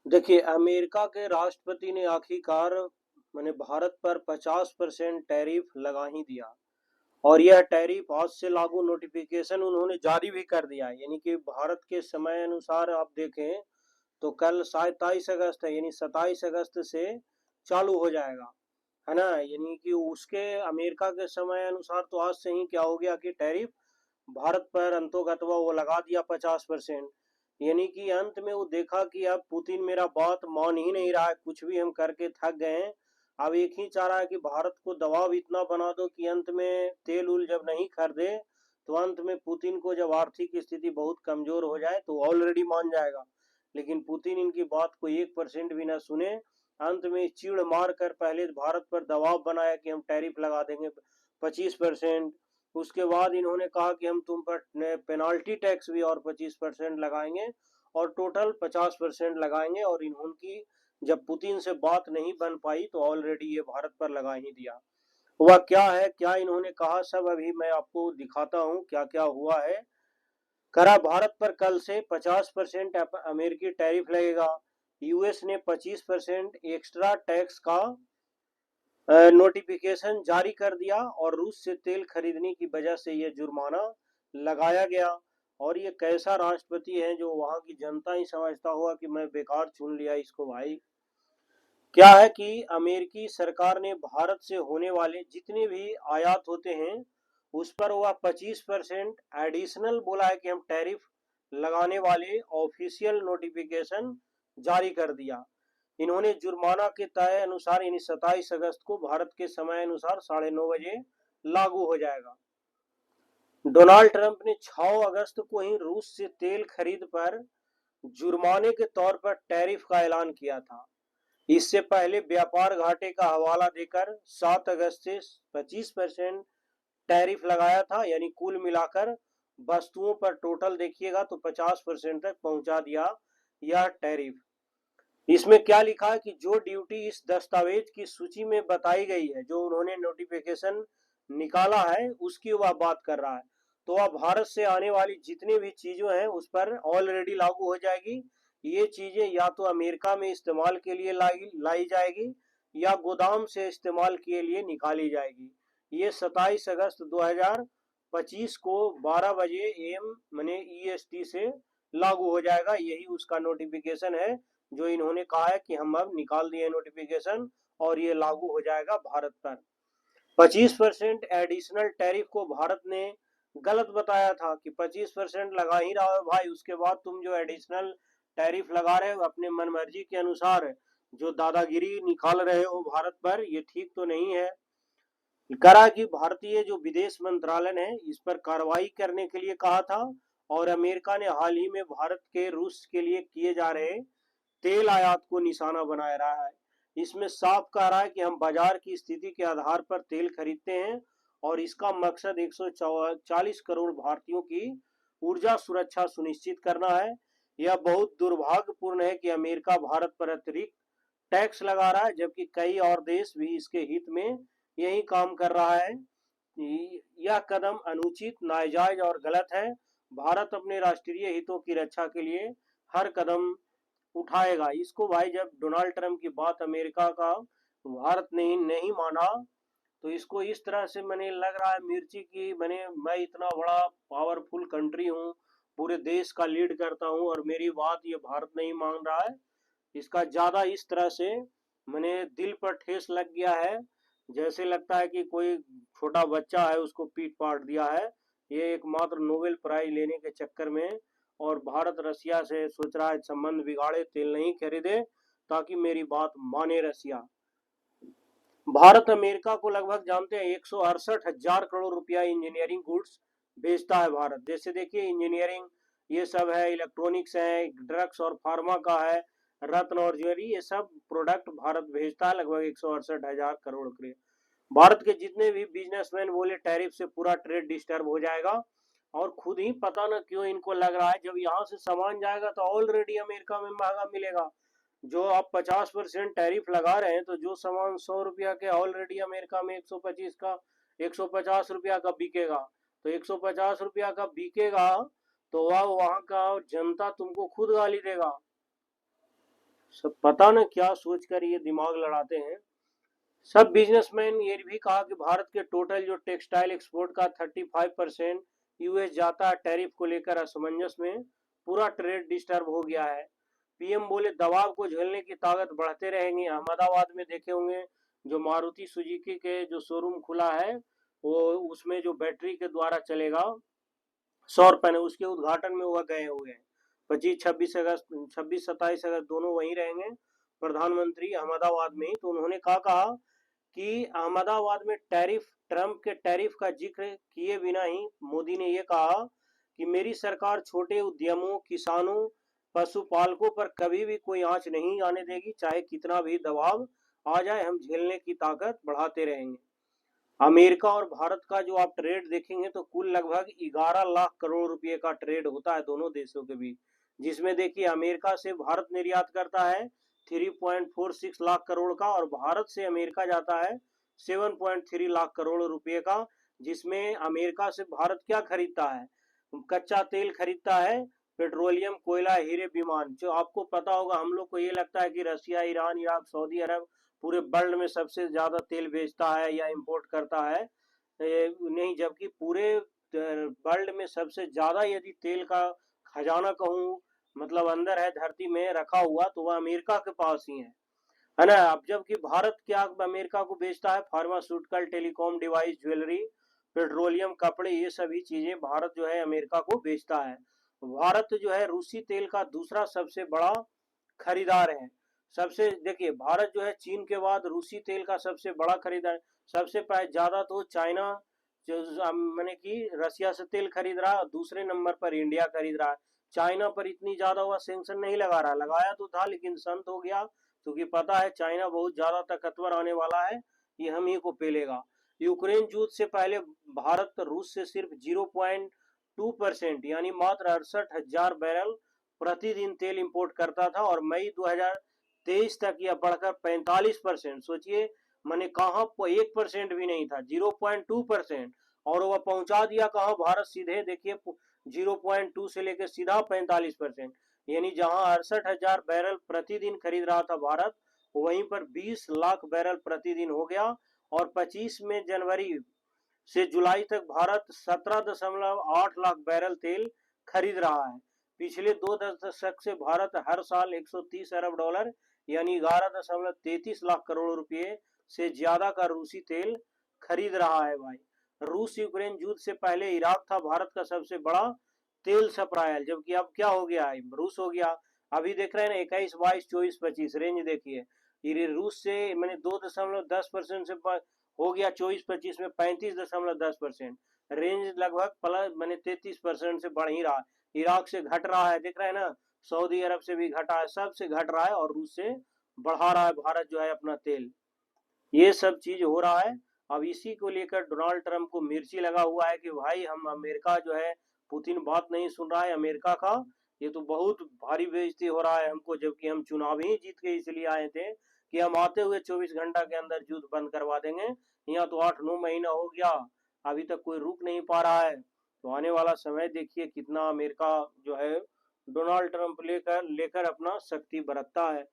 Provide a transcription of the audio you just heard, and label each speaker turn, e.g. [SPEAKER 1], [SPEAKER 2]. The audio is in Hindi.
[SPEAKER 1] देखिए, अमेरिका के राष्ट्रपति ने आखिरकार माने भारत पर 50% टैरिफ लगा ही दिया। और यह टैरिफ आज से लागू नोटिफिकेशन उन्होंने जारी भी कर दिया है। यानी कि भारत के समय अनुसार आप देखें तो कल 27 अगस्त है, यानी 27 अगस्त से चालू हो जाएगा, है ना। यानी कि उसके अमेरिका के समय अनुसार तो आज से ही क्या हो गया कि टैरिफ भारत पर अंतोगत्वा वो लगा दिया 50%। यानी कि अंत में वो देखा कि अब पुतिन मेरा बात मान ही नहीं रहा है, कुछ भी हम करके थक गए हैं। अब एक ही चाह रहा है कि भारत को दबाव इतना बना दो कि अंत में तेल उल जब नहीं खरीदे तो अंत में पुतिन को जब आर्थिक स्थिति बहुत कमजोर हो जाए तो ऑलरेडी मान जाएगा। लेकिन पुतिन इनकी बात को 1% भी ना सुने। अंत में चिड़ मार कर पहले भारत पर दबाव बनाया कि हम टैरिफ लगा देंगे 25%। उसके बाद इन्होंने कहा कि हम तुम पर पेनाल्टी टैक्स भी और 25% लगाएंगे और टोटल 50% लगाएंगे। और इन्होंने जब पुतिन से बात नहीं बन पाई तो ऑलरेडी ये भारत पर लगा ही दिया। हुआ क्या है, क्या इन्होंने कहा, सब अभी मैं आपको दिखाता हूँ क्या क्या हुआ है। करा भारत पर कल से 50% अमेरिकी टैरिफ लगेगा। यूएस ने 25% एक्स्ट्रा टैक्स का नोटिफिकेशन जारी कर दिया और रूस से तेल खरीदने की वजह से यह जुर्माना लगाया गया। और ये कैसा राष्ट्रपति है जो वहां की जनता ही समझता होगा कि मैं बेकार चुन लिया इसको भाई। क्या है कि अमेरिकी सरकार ने भारत से होने वाले जितने भी आयात होते हैं उस पर वह 25% एडिशनल बोला है कि हम टैरिफ लगाने वाले ऑफिशियल नोटिफिकेशन जारी कर दिया। इन्होंने जुर्माना के तय अनुसार यानी 27 अगस्त को भारत के समय अनुसार 9:30 बजे लागू हो जाएगा। डोनाल्ड ट्रंप ने 6 अगस्त को ही रूस से तेल खरीद पर जुर्माने के तौर पर टैरिफ का ऐलान किया था। इससे पहले व्यापार घाटे का हवाला देकर 7 अगस्त से 25% टैरिफ लगाया था। यानी कुल मिलाकर वस्तुओं पर टोटल देखिएगा तो 50% तक पहुंचा दिया यह टैरिफ। इसमें क्या लिखा है कि जो ड्यूटी इस दस्तावेज की सूची में बताई गई है, जो उन्होंने नोटिफिकेशन निकाला है उसकी वह बात कर रहा है। तो वह भारत से आने वाली जितनी भी चीजें हैं उस पर ऑलरेडी लागू हो जाएगी। ये चीजें या तो अमेरिका में इस्तेमाल के लिए लाई जाएगी या गोदाम से इस्तेमाल के लिए निकाली जाएगी। ये 27 अगस्त 2025 को 12 बजे एम मैंने ईएसटी से लागू हो जाएगा। यही उसका नोटिफिकेशन है जो इन्होंने कहा है कि हम अब निकाल दिए नोटिफिकेशन और ये लागू हो जाएगा भारत पर। 25% एडिशनल टैरिफ को भारत ने गलत बताया था कि 25% लगा ही रहा हो भाई, उसके बाद तुम जो एडिशनल टैरिफ लगा रहे हो अपने मनमर्जी के अनुसार जो दादागिरी निकाल रहे हो भारत पर, ये ठीक तो नहीं है। करा कि भारतीय जो विदेश मंत्रालय है इस पर कार्रवाई करने के लिए कहा था। और अमेरिका ने हाल ही में भारत के रूस के लिए किए जा रहे तेल आयात को निशाना बनाए रहा है। इसमें साफ कह रहा है कि हम बाजार की स्थिति के आधार पर तेल खरीदते हैं और इसका मकसद 140 करोड़ भारतीयों की ऊर्जा सुरक्षा सुनिश्चित करना है। यह बहुत दुर्भाग्यपूर्ण है कि अमेरिका भारत पर अतिरिक्त टैक्स लगा रहा है जबकि कई और देश भी इसके हित में यही काम कर रहा है। यह कदम अनुचित, नाजायज और गलत है। भारत अपने राष्ट्रीय हितों की रक्षा के लिए हर कदम उठाएगा। इसको भाई जब डोनाल्ड ट्रंप की बात अमेरिका का भारत ने नहीं माना तो इसको इस तरह से मैंने लग रहा है मिर्ची की मैं इतना बड़ा पावरफुल कंट्री हूँ, पूरे देश का लीड करता हूँ और मेरी बात ये भारत नहीं मान रहा है। इसका ज्यादा इस तरह से मैंने दिल पर ठेस लग गया है, जैसे लगता है कि कोई छोटा बच्चा है उसको पीट पाट दिया है। ये एकमात्र नोबेल प्राइज लेने के चक्कर में और भारत रसिया से सोच रहा है संबंध बिगाड़े, तेल नहीं खरीदे ताकि मेरी बात माने रसिया। भारत अमेरिका को लगभग जानते हैं 168,000 करोड़ रुपया इंजीनियरिंग गुड्स बेचता है भारत। जैसे देखिए इंजीनियरिंग ये सब है, इलेक्ट्रॉनिक्स है, ड्रग्स और फार्मा का है, रत्न और ज्वेलरी, ये सब प्रोडक्ट भारत भेजता है लगभग 168,000 करोड़ के। भारत के जितने भी बिजनेसमैन बोले टैरिफ से पूरा ट्रेड डिस्टर्ब हो जाएगा। और खुद ही पता ना क्यों इनको लग रहा है जब यहाँ से सामान जाएगा तो ऑलरेडी अमेरिका में महंगा मिलेगा। जो आप 50% टैरिफ लगा रहे हैं तो जो सामान 100 रुपया के ऑलरेडी अमेरिका में 125 का 150 रुपया का बिकेगा। तो 150 रुपया का बिकेगा तो वह वहां का जनता तुमको खुद गाली देगा। सब पता न क्या सोचकर ये दिमाग लड़ाते हैं। सब बिजनेसमैन ये भी कहा कि भारत के टोटल जो टेक्सटाइल एक्सपोर्ट का 35% यूएस जाता है, टैरिफ को लेकर असमंजस में पूरा ट्रेड डिस्टर्ब हो गया है। पीएम बोले दबाव को झेलने की ताकत बढ़ते रहेंगे। अहमदाबाद में देखे होंगे जो मारुति सुजुकी के जो शोरूम खुला है, वो उसमें जो बैटरी के द्वारा चलेगा सौर पैनल, उसके उद्घाटन में वह गए हुए हैं। 26-27 अगस्त दोनों वहीं रहेंगे, प्रधानमंत्री अहमदाबाद में। तो उन्होंने कहा कि अहमदाबाद में टैरिफ, ट्रंप के टैरिफ का जिक्र किए बिना ही मोदी ने यह कहा कि मेरी सरकार छोटे उद्यमों, किसानों, पशुपालकों पर कभी भी कोई आंच नहीं आने देगी, चाहे कितना भी दबाव आ जाए, हम झेलने की ताकत बढ़ाते रहेंगे। अमेरिका और भारत का जो आप ट्रेड देखेंगे तो कुल लगभग 11 लाख करोड़ रुपए का ट्रेड होता है दोनों देशों के बीच, जिसमें देखिए अमेरिका से भारत निर्यात करता है 3.46 लाख करोड़ का, और भारत से अमेरिका जाता है 7.3 लाख करोड़ रुपए का, जिसमें अमेरिका से भारत क्या खरीदता है, कच्चा तेल खरीदता है, पेट्रोलियम, कोयला, हीरे, विमान। जो आपको पता होगा, हम लोग को ये लगता है कि रशिया, ईरान, इराक, सऊदी अरब पूरे वर्ल्ड में सबसे ज्यादा तेल बेचता है या इंपोर्ट करता है, नहीं, जबकि पूरे वर्ल्ड में सबसे ज्यादा यदि तेल का खजाना कहूँ, मतलब अंदर है धरती में रखा हुआ, तो वह अमेरिका के पास ही है ना। अब जबकि भारत क्या अमेरिका को बेचता है, pharmaceutical, telecom device, jewellery, petroleum, कपड़े, ये सभी चीजें भारत जो है अमेरिका को बेचता है। भारत जो है रूसी तेल का दूसरा सबसे बड़ा खरीदार है। सबसे देखिए, भारत जो है चीन के बाद रूसी तेल का सबसे बड़ा खरीदार। सबसे ज्यादा तो चाइना जो मैंने कि रसिया से तेल खरीद रहा है, दूसरे नंबर पर इंडिया खरीद रहा है। चाइना पर इतनी ज्यादा हुआ सेंक्शन नहीं लगा रहा, लगाया तो था लेकिन संत हो गया, क्योंकि पता है चाइना बहुत ज्यादा ताकतवर आने वाला है, ये हम ही को पेलेगा। यूक्रेन युद्ध से पहले भारत रूस से सिर्फ 0.2% यानी मात्र 68,000 बैरल प्रतिदिन तेल इंपोर्ट करता था, और मई 2023 तक यह बढ़कर 45%, सोचिए, मैंने कहा 1% भी नहीं था, 0.2%, और वह पहुंचा दिया कहा भारत सीधे, देखिए 0.2 से लेकर सीधा 45%, यानी जहां 68,000 बैरल प्रतिदिन खरीद रहा था भारत, वहीं पर 20 लाख बैरल प्रतिदिन हो गया। और 25 में जनवरी से जुलाई तक भारत 17.8 लाख बैरल तेल खरीद रहा है। पिछले 2 दशक से भारत हर साल 130 अरब डॉलर यानी 11.33 लाख करोड़ रुपए से ज्यादा का रूसी तेल खरीद रहा है भाई। रूस यूक्रेन युद्ध से पहले इराक था भारत का सबसे बड़ा तेल सप्लायर, जबकि अब क्या हो गया है, रूस हो गया। अभी देख रहे हैं ना, 21, 22, 24, 25 रेंज देखिए, ये रूस से मैंने 2.10% से हो गया 24-25 में 35.10%, रेंज लगभग प्लस मैंने 33% से बढ़ ही रहा है। इराक से घट रहा है, देख रहे हैं ना, सऊदी अरब से भी घटा है, सब से घट रहा है, और रूस से बढ़ा रहा है भारत जो है अपना तेल। ये सब चीज हो रहा है। अब इसी को लेकर डोनाल्ड ट्रंप को मिर्ची लगा हुआ है कि भाई हम अमेरिका जो है, पुतिन बात नहीं सुन रहा है अमेरिका का, ये तो बहुत भारी बेइज्जती हो रहा है हमको, जबकि हम चुनाव ही जीत के इसलिए आए थे कि हम आते हुए 24 घंटा के अंदर युद्ध बंद करवा देंगे। यहाँ तो 8-9 महीना हो गया, अभी तक कोई रुक नहीं पा रहा है। तो आने वाला समय देखिए कितना अमेरिका जो है डोनाल्ड ट्रंप लेकर अपना शक्ति बरतता है।